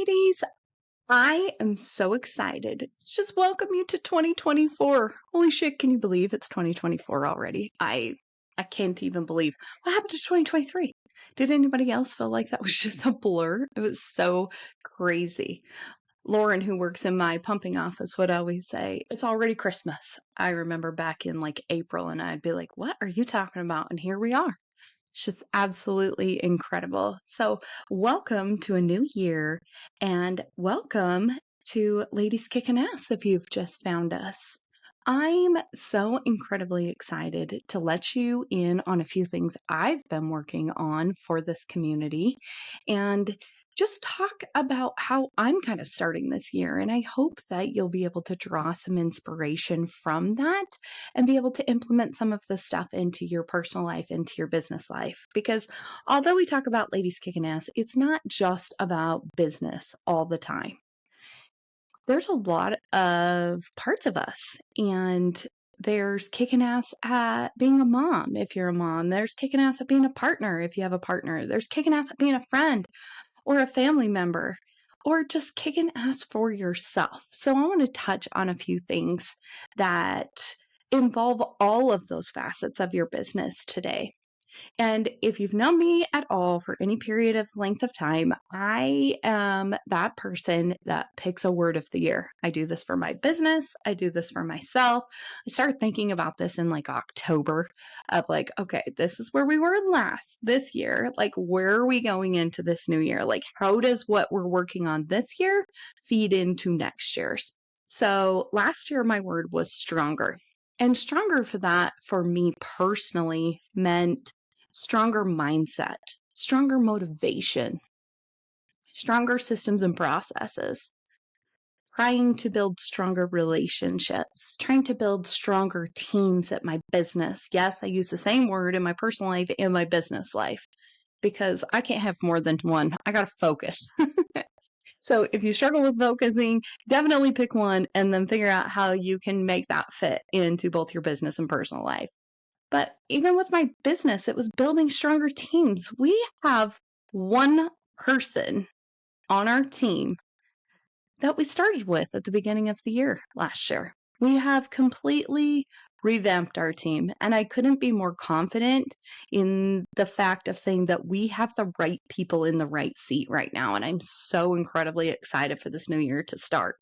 ladies. I am so excited to just welcome you to 2024. Holy shit, can you believe it's 2024 already? I can't even believe. What happened to 2023? Did anybody else feel like that was just a blur? It was so crazy. Lauren, who works in my pumping office, would always say, "It's already Christmas." I remember back in like April, and I'd be like, "What are you talking about?" And here we are. It's just absolutely incredible. So, welcome to a new year and welcome to Ladies Kickin Ass if you've just found us. I'm so incredibly excited to let you in on a few things I've been working on for this community and just talk about how I'm kind of starting this year. And I hope that you'll be able to draw some inspiration from that and be able to implement some of the stuff into your personal life, into your business life. Because although we talk about Ladies Kickin Ass, it's not just about business all the time. There's a lot of parts of us, and there's kicking ass at being a mom if you're a mom. There's kicking ass at being a partner if you have a partner. There's kicking ass at being a friend or a family member, or just kicking ass for yourself. So I want to touch on a few things that involve all of those facets of your business today. And if you've known me at all for any period of length of time, I am that person that picks a word of the year. I do this for my business. I do this for myself. I started thinking about this in like October of like, okay, this is where we were this year. Like, where are we going into this new year? Like, how does what we're working on this year feed into next year's? So last year, my word was stronger. And stronger for that, for me personally, meant stronger mindset, stronger motivation, stronger systems and processes, trying to build stronger relationships, trying to build stronger teams at my business. Yes, I use the same word in my personal life and my business life because I can't have more than one. I got to focus. So if you struggle with focusing, definitely pick one and then figure out how you can make that fit into both your business and personal life. But even with my business, it was building stronger teams. We have one person on our team that we started with at the beginning of the year last year. We have completely revamped our team, and I couldn't be more confident in the fact of saying that we have the right people in the right seat right now, and I'm so incredibly excited for this new year to start.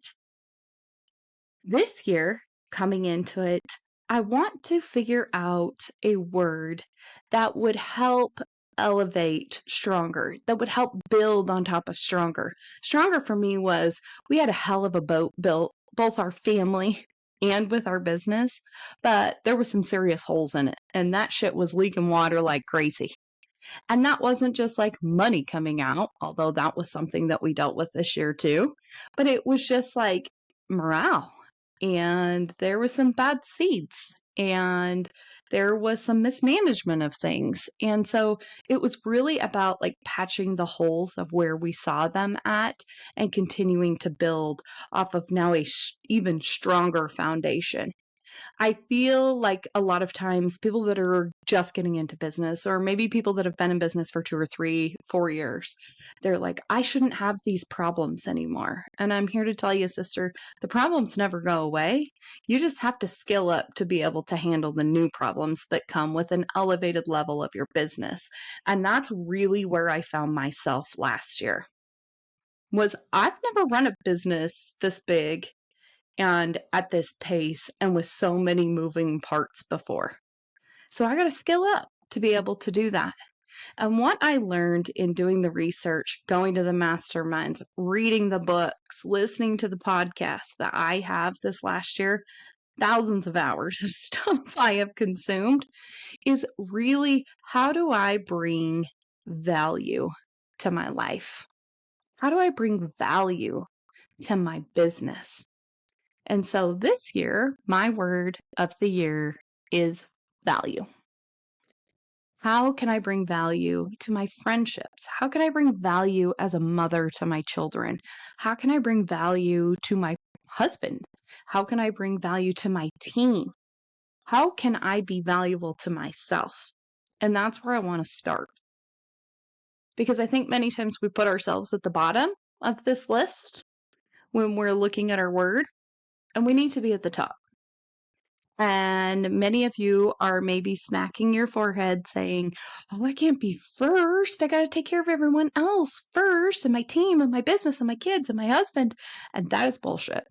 This year, coming into it, I want to figure out a word that would help elevate stronger, that would help build on top of stronger. Stronger for me was we had a hell of a boat built, both our family and with our business, but there was some serious holes in it, and that shit was leaking water like crazy. And that wasn't just like money coming out, although that was something that we dealt with this year too, but it was just like morale. And there was some bad seeds and there was some mismanagement of things. And so it was really about like patching the holes of where we saw them at and continuing to build off of now even stronger foundation. I feel like a lot of times people that are just getting into business, or maybe people that have been in business for 2 or 3, 4 years, they're like, I shouldn't have these problems anymore. And I'm here to tell you, sister, the problems never go away. You just have to skill up to be able to handle the new problems that come with an elevated level of your business. And that's really where I found myself last year. Was I've never run a business this big and at this pace and with so many moving parts before. So I got to skill up to be able to do that. And what I learned in doing the research, going to the masterminds, reading the books, listening to the podcasts that I have this last year, thousands of hours of stuff I have consumed, is really how do I bring value to my life? How do I bring value to my business? And so this year, my word of the year is value. How can I bring value to my friendships? How can I bring value as a mother to my children? How can I bring value to my husband? How can I bring value to my team? How can I be valuable to myself? And that's where I want to start. Because I think many times we put ourselves at the bottom of this list when we're looking at our word, and we need to be at the top. And many of you are maybe smacking your forehead saying, oh, I can't be first. I got to take care of everyone else first, and my team and my business and my kids and my husband. And that is bullshit.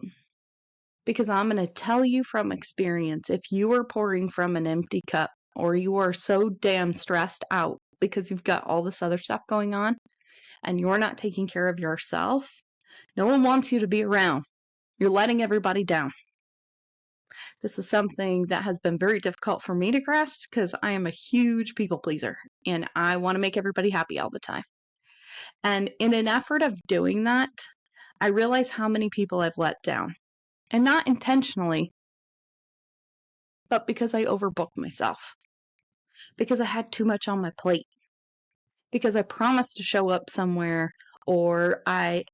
Because I'm going to tell you from experience, if you are pouring from an empty cup or you are so damn stressed out because you've got all this other stuff going on and you're not taking care of yourself, no one wants you to be around. You're letting everybody down. This is something that has been very difficult for me to grasp because I am a huge people pleaser and I want to make everybody happy all the time. And in an effort of doing that, I realize how many people I've let down. And not intentionally, but because I overbooked myself. Because I had too much on my plate. Because I promised to show up somewhere, or I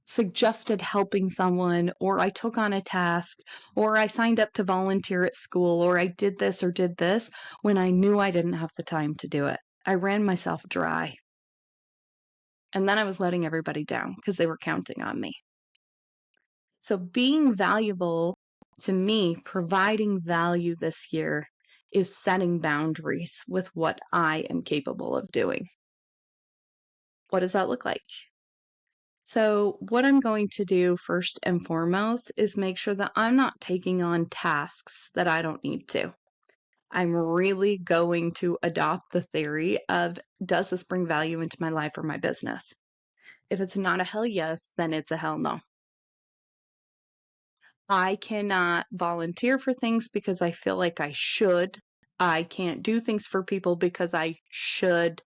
suggested helping someone, or I took on a task, or I signed up to volunteer at school, or I did this or did this when I knew I didn't have the time to do it. I ran myself dry. And then I was letting everybody down because they were counting on me. So being valuable to me, providing value this year, is setting boundaries with what I am capable of doing. What does that look like? So what I'm going to do first and foremost is make sure that I'm not taking on tasks that I don't need to. I'm really going to adopt the theory of, does this bring value into my life or my business? If it's not a hell yes, then it's a hell no. I cannot volunteer for things because I feel like I should. I can't do things for people because I should.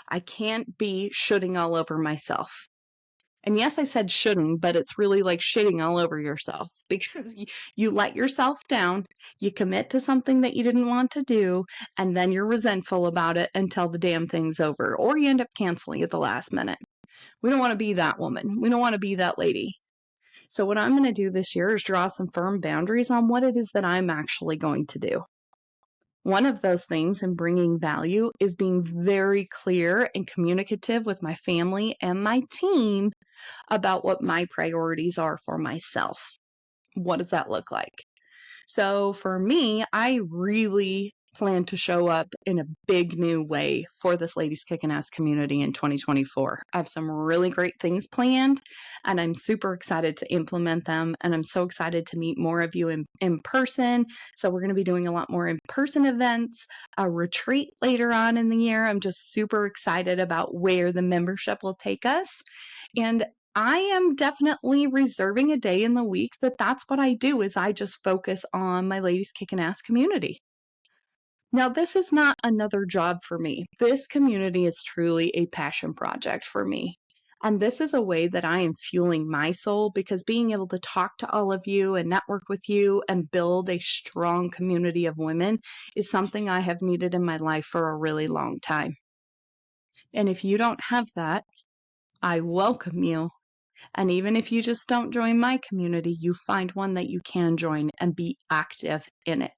I can't be shoulding all over myself. And yes, I said shouldn't, but it's really like shitting all over yourself because you let yourself down, you commit to something that you didn't want to do, and then you're resentful about it until the damn thing's over, or you end up canceling at the last minute. We don't want to be that woman. We don't want to be that lady. So what I'm going to do this year is draw some firm boundaries on what it is that I'm actually going to do. One of those things in bringing value is being very clear and communicative with my family and my team about what my priorities are for myself. What does that look like? So for me, I really plan to show up in a big new way for this Ladies Kickin Ass community in 2024. I have some really great things planned and I'm super excited to implement them. And I'm so excited to meet more of you in person. So we're going to be doing a lot more in-person events, a retreat later on in the year. I'm just super excited about where the membership will take us. And I am definitely reserving a day in the week that's what I do is I just focus on my Ladies Kickin Ass community. Now, this is not another job for me. This community is truly a passion project for me. And this is a way that I am fueling my soul because being able to talk to all of you and network with you and build a strong community of women is something I have needed in my life for a really long time. And if you don't have that, I welcome you. And even if you just don't join my community, you find one that you can join and be active in it.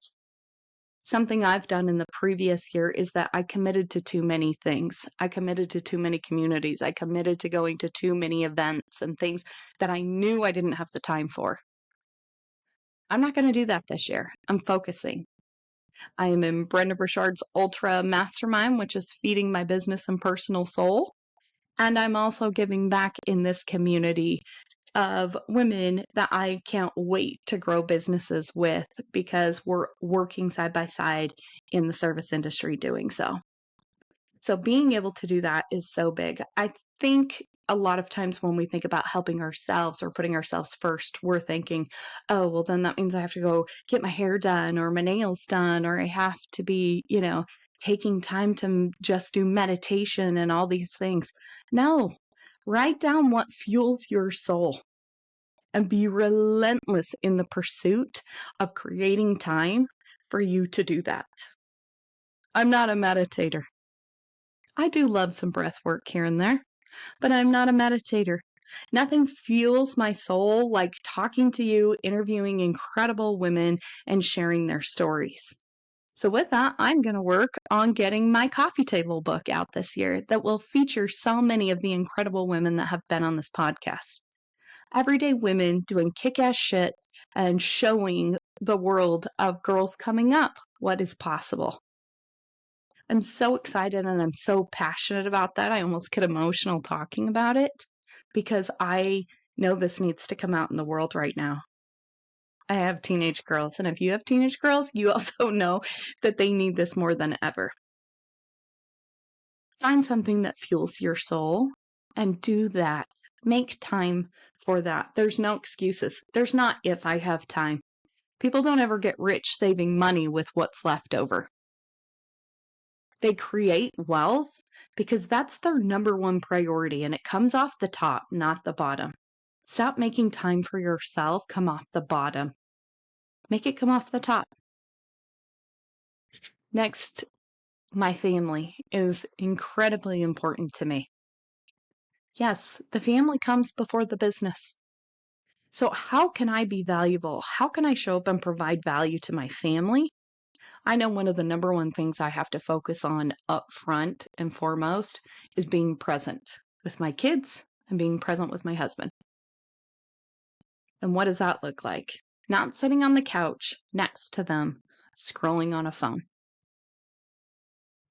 Something I've done in the previous year is that I committed to too many things. I committed to too many communities. I committed to going to too many events and things that I knew I didn't have the time for. I'm not going to do that this year. I'm focusing. I am in Brenda Burchard's Ultra Mastermind, which is feeding my business and personal soul. And I'm also giving back in this community of women that I can't wait to grow businesses with because we're working side by side in the service industry doing so. So being able to do that is so big. I think a lot of times when we think about helping ourselves or putting ourselves first, we're thinking, oh, well, then that means I have to go get my hair done or my nails done, or I have to be, taking time to just do meditation and all these things. No, write down what fuels your soul and be relentless in the pursuit of creating time for you to do that. I'm not a meditator. I do love some breath work here and there, but I'm not a meditator. Nothing fuels my soul like talking to you, interviewing incredible women, and sharing their stories. So, with that, I'm going to work on getting my coffee table book out this year that will feature so many of the incredible women that have been on this podcast. Everyday women doing kick ass shit and showing the world of girls coming up what is possible. I'm so excited and I'm so passionate about that. I almost get emotional talking about it because I know this needs to come out in the world right now. I have teenage girls, and if you have teenage girls, you also know that they need this more than ever. Find something that fuels your soul and do that. Make time for that. There's no excuses. There's not if I have time. People don't ever get rich saving money with what's left over. They create wealth because that's their number one priority, and it comes off the top, not the bottom. Stop making time for yourself come off the bottom. Make it come off the top. Next, my family is incredibly important to me. Yes, the family comes before the business. So how can I be valuable? How can I show up and provide value to my family? I know one of the number one things I have to focus on up front and foremost is being present with my kids and being present with my husband. And what does that look like? Not sitting on the couch next to them, scrolling on a phone.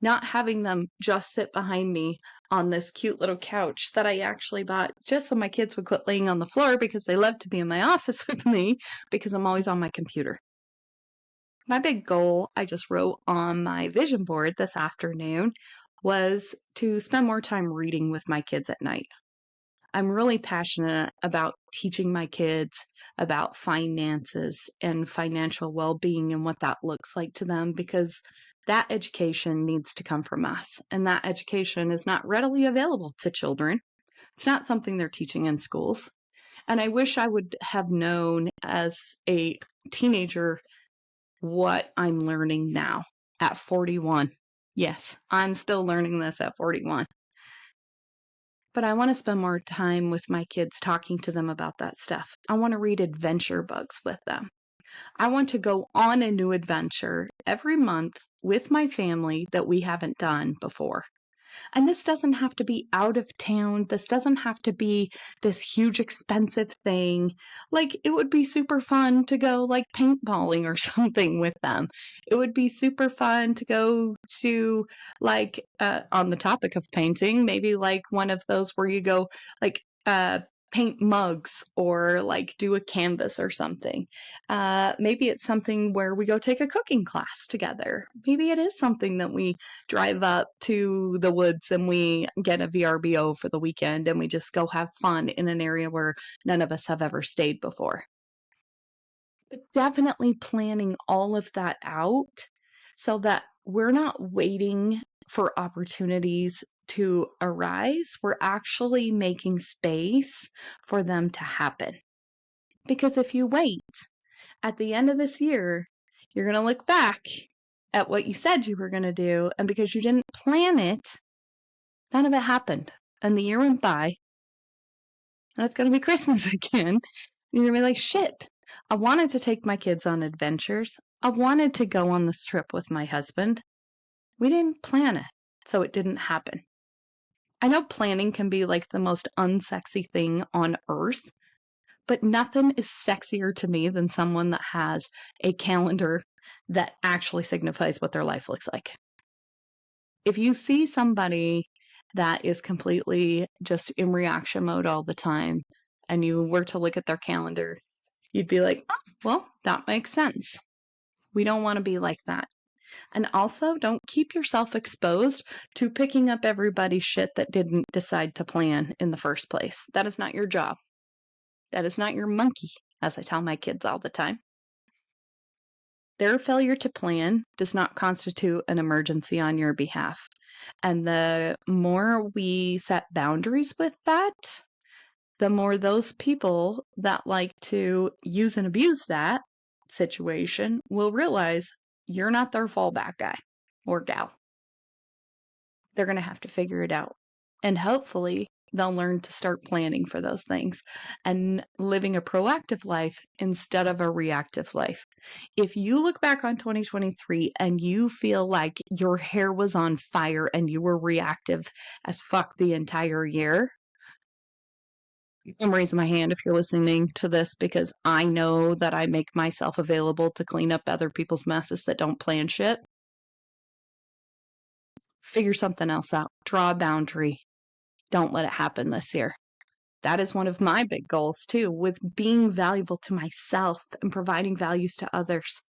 Not having them just sit behind me on this cute little couch that I actually bought just so my kids would quit laying on the floor because they love to be in my office with me because I'm always on my computer. My big goal I just wrote on my vision board this afternoon was to spend more time reading with my kids at night. I'm really passionate about teaching my kids about finances and financial well-being and what that looks like to them because that education needs to come from us. And that education is not readily available to children. It's not something they're teaching in schools. And I wish I would have known as a teenager what I'm learning now at 41. Yes, I'm still learning this at 41. But I want to spend more time with my kids talking to them about that stuff. I want to read adventure books with them. I want to go on a new adventure every month with my family that we haven't done before. And this doesn't have to be out of town. This doesn't have to be this huge expensive thing. Like, it would be super fun to go like paintballing or something with them. It would be super fun to go to like, on the topic of painting, maybe like one of those where you go like, paint mugs or like do a canvas or something. Maybe it's something where we go take a cooking class together. Maybe it is something that we drive up to the woods and we get a VRBO for the weekend and we just go have fun in an area where none of us have ever stayed before. But definitely planning all of that out so that we're not waiting for opportunities to arise. We're actually making space for them to happen. Because if you wait, at the end of this year, you're going to look back at what you said you were going to do, and because you didn't plan it, none of it happened. And the year went by, and it's going to be Christmas again. And you're going to be like, shit, I wanted to take my kids on adventures. I wanted to go on this trip with my husband. We didn't plan it, so it didn't happen. I know planning can be like the most unsexy thing on earth, but nothing is sexier to me than someone that has a calendar that actually signifies what their life looks like. If you see somebody that is completely just in reaction mode all the time, and you were to look at their calendar, you'd be like, oh, well, that makes sense. We don't want to be like that. And also, don't keep yourself exposed to picking up everybody's shit that didn't decide to plan in the first place. That is not your job. That is not your monkey, as I tell my kids all the time. Their failure to plan does not constitute an emergency on your behalf. And the more we set boundaries with that, the more those people that like to use and abuse that situation will realize you're not their fallback guy or gal. They're going to have to figure it out. And hopefully they'll learn to start planning for those things and living a proactive life instead of a reactive life. If you look back on 2023 and you feel like your hair was on fire and you were reactive as fuck the entire year, I'm raising my hand if you're listening to this because I know that I make myself available to clean up other people's messes that don't plan shit. Figure something else out. Draw a boundary. Don't let it happen this year. That is one of my big goals too, with being valuable to myself and providing values to others,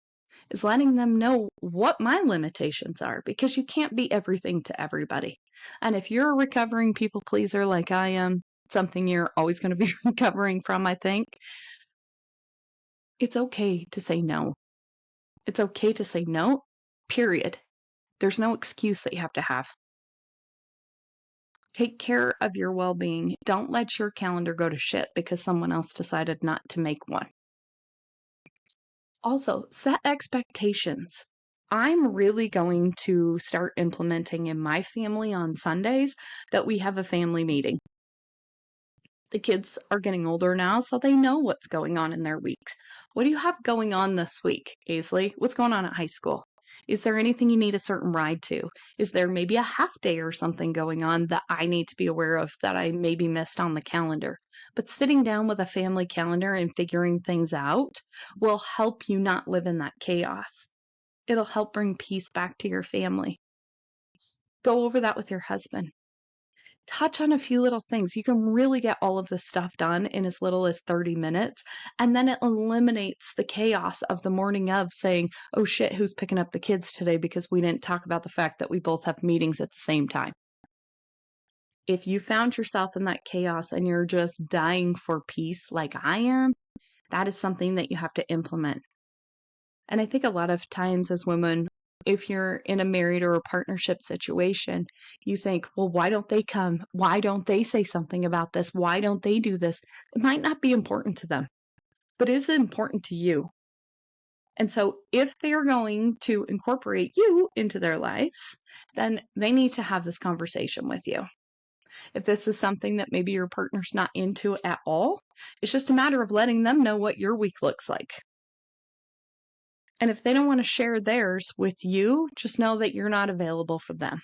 is letting them know what my limitations are, because you can't be everything to everybody. And if you're a recovering people pleaser like I am, something you're always going to be recovering from, I think, it's okay to say no. It's okay to say no, period. There's no excuse that you have to have. Take care of your well-being. Don't let your calendar go to shit because someone else decided not to make one. Also, set expectations. I'm really going to start implementing in my family on Sundays that we have a family meeting. The kids are getting older now, so they know what's going on in their weeks. What do you have going on this week, Aisley? What's going on at high school? Is there anything you need a certain ride to? Is there maybe a half day or something going on that I need to be aware of that I maybe missed on the calendar? But sitting down with a family calendar and figuring things out will help you not live in that chaos. It'll help bring peace back to your family. Go over that with your husband. Touch on a few little things. You can really get all of this stuff done in as little as 30 minutes. And then it eliminates the chaos of the morning of saying, oh shit, who's picking up the kids today? Because we didn't talk about the fact that we both have meetings at the same time. If you found yourself in that chaos and you're just dying for peace like I am, that is something that you have to implement. And I think a lot of times as women, if you're in a married or a partnership situation, you think, well, why don't they come? Why don't they say something about this? Why don't they do this? It might not be important to them, but is it important to you? And so if they're going to incorporate you into their lives, then they need to have this conversation with you. If this is something that maybe your partner's not into at all, it's just a matter of letting them know what your week looks like. And if they don't want to share theirs with you, just know that you're not available for them.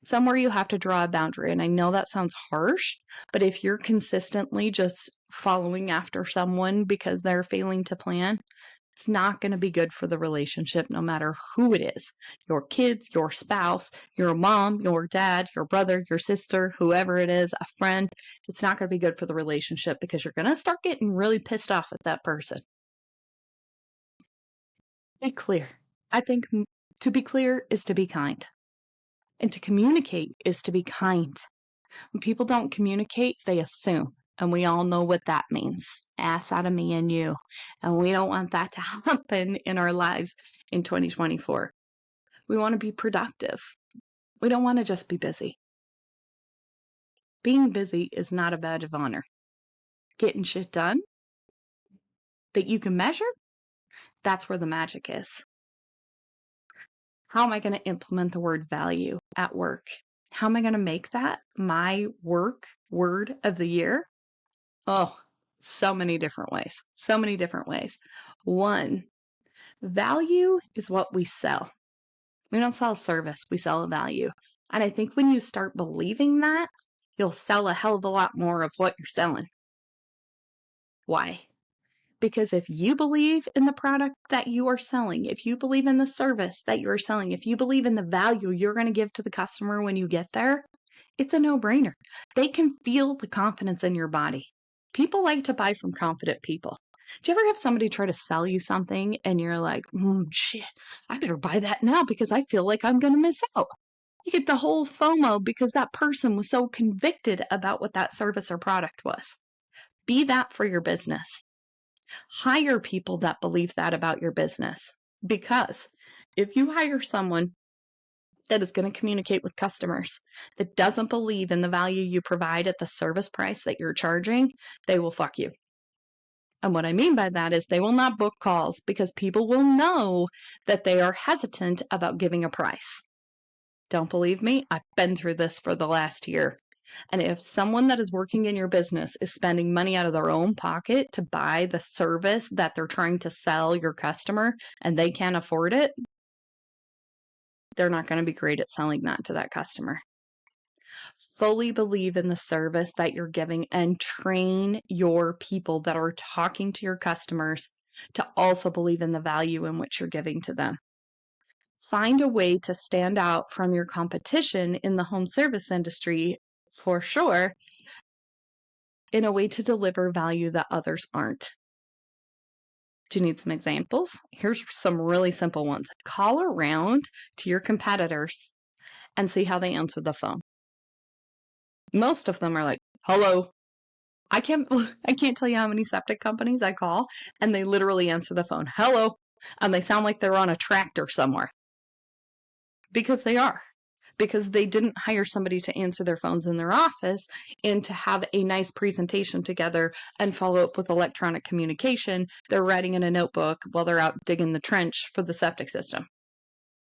Somewhere you have to draw a boundary. And I know that sounds harsh, but if you're consistently just following after someone because they're failing to plan, it's not going to be good for the relationship, no matter who it is. Your kids, your spouse, your mom, your dad, your brother, your sister, whoever it is, a friend. It's not going to be good for the relationship because you're going to start getting really pissed off at that person. Be clear. I think to be clear is to be kind. And to communicate is to be kind. When people don't communicate, they assume. And we all know what that means. Ass out of me and you. And we don't want that to happen in our lives in 2024. We want to be productive. We don't want to just be busy. Being busy is not a badge of honor. Getting shit done that you can measure, that's where the magic is. How am I going to implement the word value at work? How am I going to make that my work word of the year? Oh, so many different ways. So many different ways. One, value is what we sell. We don't sell a service, we sell a value. And I think when you start believing that, you'll sell a hell of a lot more of what you're selling. Why? Because if you believe in the product that you are selling, if you believe in the service that you are selling, if you believe in the value you're going to give to the customer when you get there, it's a no-brainer. They can feel the confidence in your body. People like to buy from confident people. Do you ever have somebody try to sell you something and you're like, shit, I better buy that now because I feel like I'm going to miss out? You get the whole FOMO because that person was so convicted about what that service or product was. Be that for your business. Hire people that believe that about your business. Because if you hire someone that is going to communicate with customers that doesn't believe in the value you provide at the service price that you're charging, they will fuck you. And what I mean by that is they will not book calls because people will know that they are hesitant about giving a price. Don't believe me? I've been through this for the last year. And if someone that is working in your business is spending money out of their own pocket to buy the service that they're trying to sell your customer and they can't afford it, they're not going to be great at selling that to that customer. Fully believe in the service that you're giving and train your people that are talking to your customers to also believe in the value in which you're giving to them. Find a way to stand out from your competition in the home service industry, for sure, in a way to deliver value that others aren't. Do you need some examples? Here's some really simple ones. Call around to your competitors and see how they answer the phone. Most of them are like, hello. I can't tell you how many septic companies I call and they literally answer the phone, hello. And they sound like they're on a tractor somewhere. Because they are. Because they didn't hire somebody to answer their phones in their office and to have a nice presentation together and follow up with electronic communication. They're writing in a notebook while they're out digging the trench for the septic system.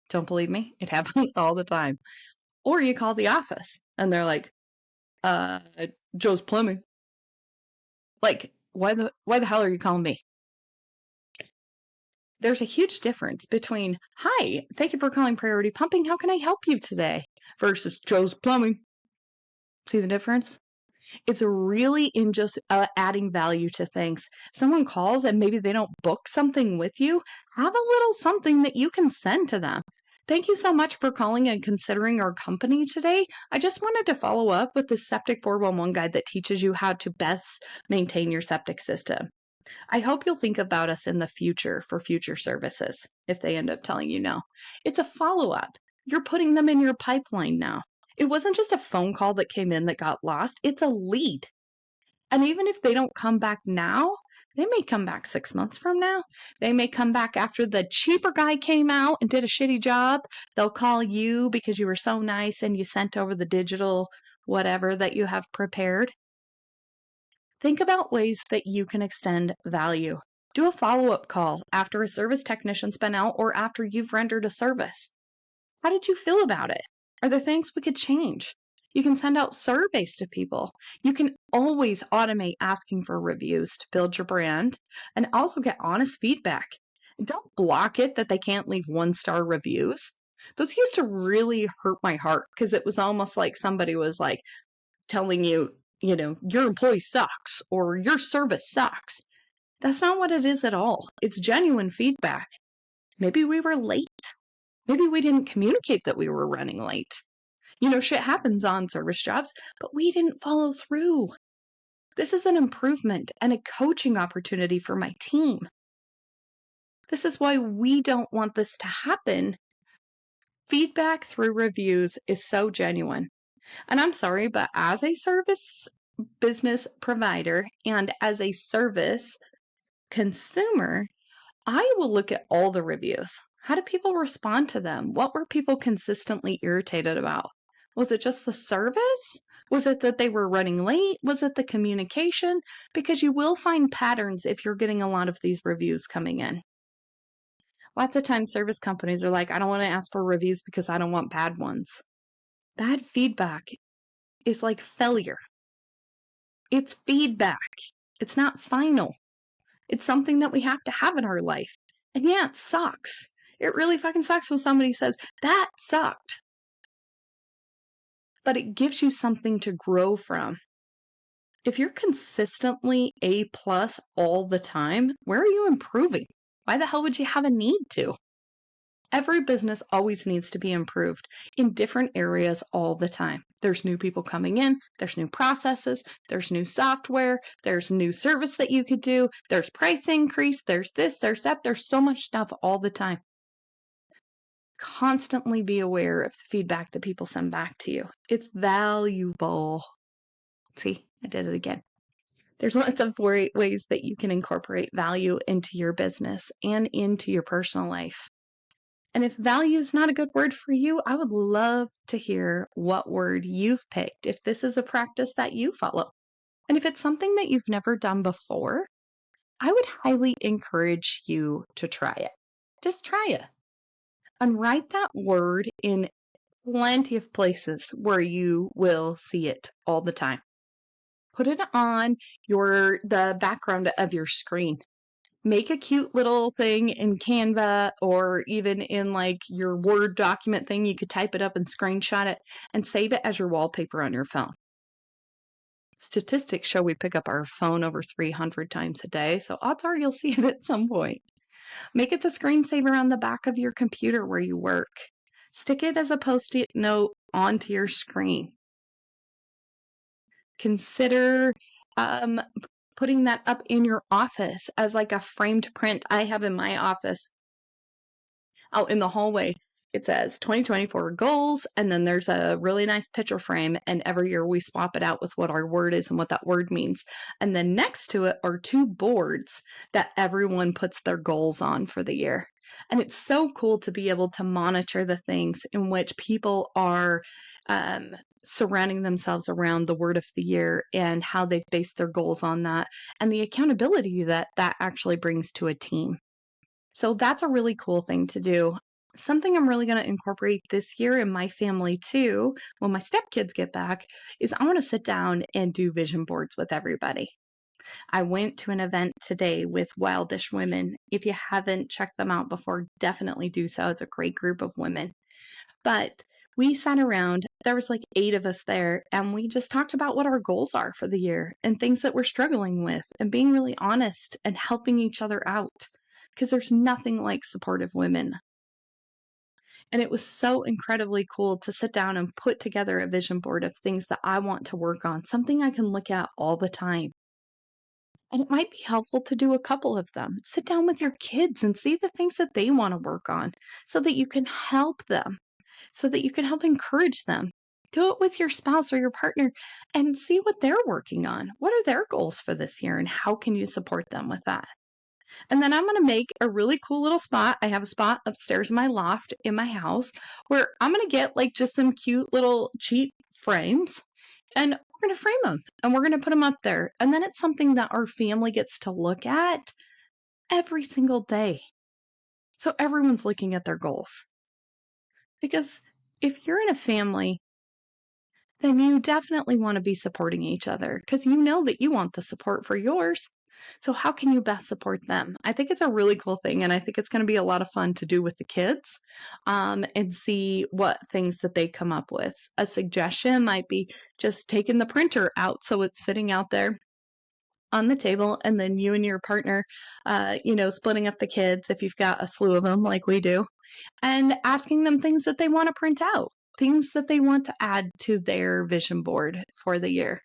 Don't believe me? It happens all the time. Or you call the office and they're like, Joe's Plumbing. Like, why the hell are you calling me? There's a huge difference between, hi, thank you for calling Priority Pumping. How can I help you today? Versus Joe's Plumbing. See the difference? It's really in just adding value to things. Someone calls and maybe they don't book something with you. Have a little something that you can send to them. Thank you so much for calling and considering our company today. I just wanted to follow up with the Septic 411 guide that teaches you how to best maintain your septic system. I hope you'll think about us in the future for future services if they end up telling you no. It's a follow-up. You're putting them in your pipeline now. It wasn't just a phone call that came in that got lost. It's a lead. And even if they don't come back now, they may come back 6 months from now. They may come back after the cheaper guy came out and did a shitty job. They'll call you because you were so nice and you sent over the digital whatever that you have prepared. Think about ways that you can extend value. Do a follow-up call after a service technician's been out or after you've rendered a service. How did you feel about it? Are there things we could change? You can send out surveys to people. You can always automate asking for reviews to build your brand and also get honest feedback. Don't block it that they can't leave 1-star reviews. Those used to really hurt my heart because it was almost like somebody was like telling you, your employee sucks or your service sucks. That's not what it is at all. It's genuine feedback. Maybe we were late. Maybe we didn't communicate that we were running late. Shit happens on service jobs, but we didn't follow through. This is an improvement and a coaching opportunity for my team. This is why we don't want this to happen. Feedback through reviews is so genuine. And I'm sorry, but as a service business provider and as a service consumer, I will look at all the reviews. How do people respond to them? What were people consistently irritated about? Was it just the service? Was it that they were running late? Was it the communication? Because you will find patterns if you're getting a lot of these reviews coming in. Lots of times service companies are like, I don't want to ask for reviews because I don't want bad ones. Bad feedback is like failure. It's feedback. It's not final. It's something that we have to have in our life. And yeah, it sucks. It really fucking sucks when somebody says, that sucked. But it gives you something to grow from. If you're consistently A+ all the time, where are you improving? Why the hell would you have a need to? Every business always needs to be improved in different areas all the time. There's new people coming in, there's new processes, there's new software, there's new service that you could do, there's price increase, there's this, there's that, there's so much stuff all the time. Constantly be aware of the feedback that people send back to you. It's valuable. See, I did it again. There's lots of ways that you can incorporate value into your business and into your personal life. And if value is not a good word for you, I would love to hear what word you've picked if this is a practice that you follow. And if it's something that you've never done before, I would highly encourage you to try it. Just try it. And write that word in plenty of places where you will see it all the time. Put it on the background of your screen. Make a cute little thing in Canva or even in like your Word document thing. You could type it up and screenshot it and save it as your wallpaper on your phone. Statistics show we pick up our phone over 300 times a day, so odds are you'll see it at some point. Make it the screensaver on the back of your computer where you work. Stick it as a post-it note onto your screen. Consider putting that up in your office as like a framed print. I have in my office out in the hallway. It says 2024 goals, and then there's a really nice picture frame, and every year we swap it out with what our word is and what that word means. And then next to it are 2 boards that everyone puts their goals on for the year. And it's so cool to be able to monitor the things in which people are surrounding themselves around the word of the year and how they base their goals on that and the accountability that that actually brings to a team. So that's a really cool thing to do. Something I'm really going to incorporate this year in my family too, when my stepkids get back, is I want to sit down and do vision boards with everybody. I went to an event today with Wildish Women. If you haven't checked them out before, definitely do so. It's a great group of women. But we sat around, there was like 8 of us there, and we just talked about what our goals are for the year and things that we're struggling with and being really honest and helping each other out. Because there's nothing like supportive women. And it was so incredibly cool to sit down and put together a vision board of things that I want to work on, something I can look at all the time. And it might be helpful to do a couple of them. Sit down with your kids and see the things that they want to work on so that you can help them, so that you can help encourage them. Do it with your spouse or your partner and see what they're working on. What are their goals for this year and how can you support them with that? And then I'm going to make a really cool little spot. I have a spot upstairs in my loft in my house where I'm going to get like just some cute little cheap frames and we're going to frame them and we're going to put them up there. And then it's something that our family gets to look at every single day. So everyone's looking at their goals. Because if you're in a family, then you definitely want to be supporting each other because you know that you want the support for yours. So how can you best support them? I think it's a really cool thing, and I think it's going to be a lot of fun to do with the kids and see what things that they come up with. A suggestion might be just taking the printer out so it's sitting out there on the table, and then you and your partner, splitting up the kids if you've got a slew of them like we do, and asking them things that they want to print out, things that they want to add to their vision board for the year.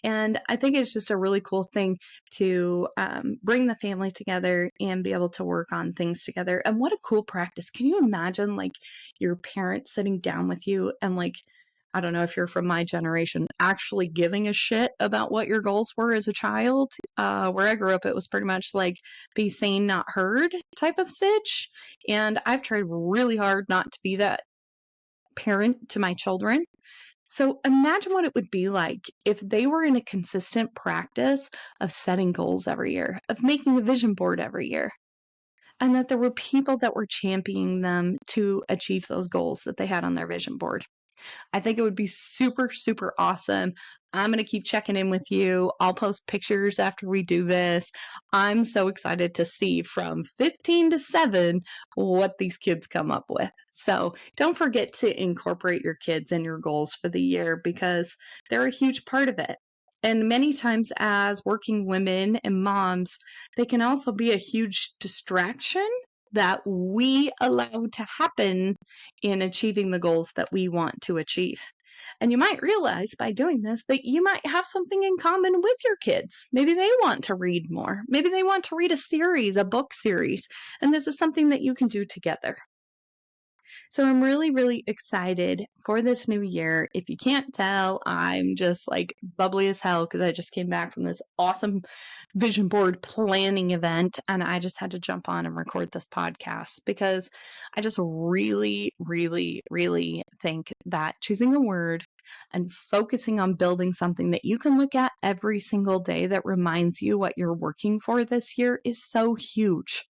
And I think it's just a really cool thing to bring the family together and be able to work on things together. And what a cool practice. Can you imagine like your parents sitting down with you and like, I don't know if you're from my generation, actually giving a shit about what your goals were as a child. Where I grew up, it was pretty much like be seen, not heard type of sitch. And I've tried really hard not to be that parent to my children. So imagine what it would be like if they were in a consistent practice of setting goals every year, of making a vision board every year, and that there were people that were championing them to achieve those goals that they had on their vision board. I think it would be super, super awesome. I'm going to keep checking in with you. I'll post pictures after we do this. I'm so excited to see from 15 to 7 what these kids come up with. So don't forget to incorporate your kids in your goals for the year because they're a huge part of it. And many times, as working women and moms, they can also be a huge distraction that we allow to happen in achieving the goals that we want to achieve. And you might realize by doing this that you might have something in common with your kids. Maybe they want to read more. Maybe they want to read a series, a book series. And this is something that you can do together. So I'm really, really excited for this new year. If you can't tell, I'm just like bubbly as hell because I just came back from this awesome vision board planning event and I just had to jump on and record this podcast because I just really, really, really think that choosing a word and focusing on building something that you can look at every single day that reminds you what you're working for this year is so huge.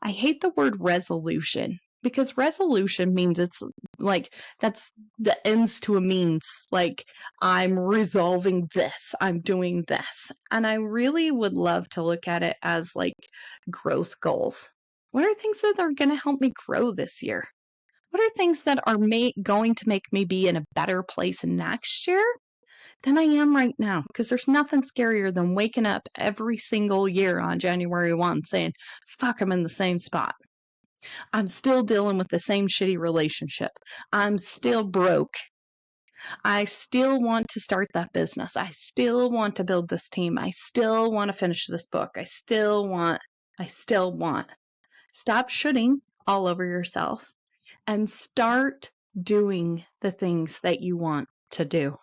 I hate the word resolution because resolution means it's like that's the ends to a means. Like, I'm resolving this, I'm doing this. And I really would love to look at it as like growth goals. What are things that are going to help me grow this year? What are things that are going to make me be in a better place next year than I am right now? Because there's nothing scarier than waking up every single year on January 1 saying, fuck, I'm in the same spot. I'm still dealing with the same shitty relationship. I'm still broke. I still want to start that business. I still want to build this team. I still want to finish this book. I still want. Stop shooting all over yourself and start doing the things that you want to do.